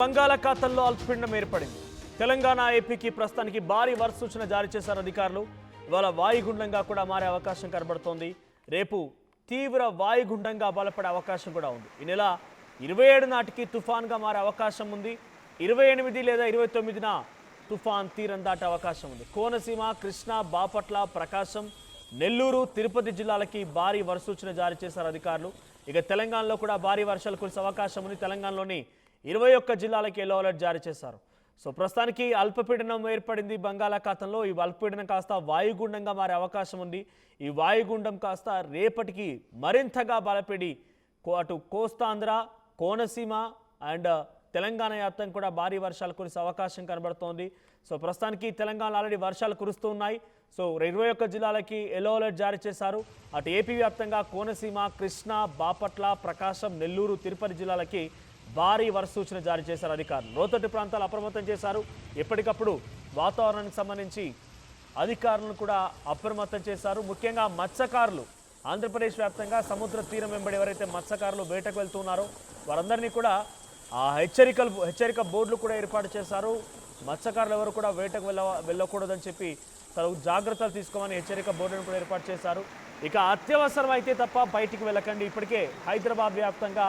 బంగాళాఖాతంలో అల్పపీడనం ఏర్పడింది. తెలంగాణ ఏపీకి ప్రస్తుతానికి భారీ వర్ష సూచన జారీ చేశారు అధికారులు. ఇవాళ వాయుగుండంగా కూడా మారే అవకాశం కనబడుతోంది. రేపు తీవ్ర వాయుగుండంగా బలపడే అవకాశం కూడా ఉంది. ఈ నెల 27 నాటికి తుఫాన్గా మారే అవకాశం ఉంది. 28 లేదా 29న తుఫాన్ తీరం దాటే అవకాశం ఉంది. కోనసీమ, కృష్ణా, బాపట్ల, ప్రకాశం, నెల్లూరు, తిరుపతి జిల్లాలకి భారీ వర్ష సూచన జారీ చేశారు అధికారులు. ఇక తెలంగాణలో కూడా భారీ వర్షాలు కురిసే అవకాశం ఉంది. తెలంగాణలోని 21 జిల్లాలకి ఎల్లో అలర్ట్ జారీ చేశారు. సో ప్రస్తుతానికి అల్పపీడనం ఏర్పడింది బంగాళాఖాతంలో. ఈ అల్పపీడనం కాస్త వాయుగుండంగా మారే అవకాశం ఉంది. ఈ వాయుగుండం కాస్త రేపటికి మరింతగా బలపడి అటు కోస్తాంధ్ర, కోనసీమ అండ్ తెలంగాణ వ్యాప్తంగా కూడా భారీ వర్షాలు కురిసే అవకాశం కనబడుతోంది. సో ప్రస్తుతానికి తెలంగాణ ఆల్రెడీ వర్షాలు కురుస్తూ ఉన్నాయి. సో 21 జిల్లాలకి ఎల్లో అలర్ట్ జారీ చేశారు. అటు ఏపీ వ్యాప్తంగా కోనసీమ, కృష్ణా, బాపట్ల, ప్రకాశం, నెల్లూరు, తిరుపతి జిల్లాలకి భారీ వర్ష సూచన జారీ చేశారు అధికారులు. లోతట్టు ప్రాంతాలు అప్రమత్తం చేశారు. ఎప్పటికప్పుడు వాతావరణానికి సంబంధించి అధికారులను కూడా అప్రమత్తం చేశారు. ముఖ్యంగా మత్స్యకారులు, ఆంధ్రప్రదేశ్ వ్యాప్తంగా సముద్ర తీరం వెంబడి ఎవరైతే మత్స్యకారులు వేటకు వెళ్తున్నారో వారందరినీ కూడా ఆ హెచ్చరిక బోర్డులు కూడా ఏర్పాటు చేశారు. మత్స్యకారులు ఎవరు కూడా వేటకు వెళ్ళకూడదని చెప్పి తగు జాగ్రత్తలు తీసుకోమని హెచ్చరిక బోర్డును కూడా ఏర్పాటు చేశారు. ఇక అత్యవసరం అయితే తప్ప బయటికి వెళ్ళకండి. ఇప్పటికే హైదరాబాద్ వ్యాప్తంగా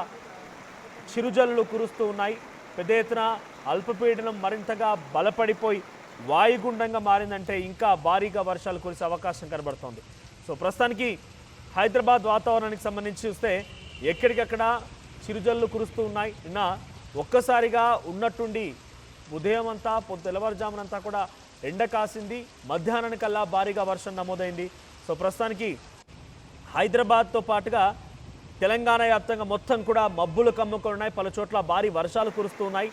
చిరుజల్లులు కురుస్తూ ఉన్నాయి. పెద్ద ఎత్తున అల్పపీడనం మరింతగా బలపడిపోయి వాయుగుండంగా మారిందంటే ఇంకా భారీగా వర్షాలు కురిసే అవకాశం కనబడుతోంది. సో ప్రస్తుతానికి హైదరాబాద్ వాతావరణానికి సంబంధించి చూస్తే ఎక్కడికక్కడ చిరుజల్లు కురుస్తూ ఉన్నాయి. నిన్న ఒక్కసారిగా ఉన్నట్టుండి ఉదయం అంతా తెల్లవారుజామునంతా కూడా ఎండ కాసింది. మధ్యాహ్నానికల్లా భారీగా వర్షం నమోదైంది. సో ప్రస్తుతానికి హైదరాబాద్తో పాటుగా తెలంగాణ వ్యాప్తంగా మొత్తం కూడా మబ్బులు కమ్ముకొని ఉన్నాయి. పలు చోట్ల భారీ వర్షాలు కురుస్తూ ఉన్నాయి.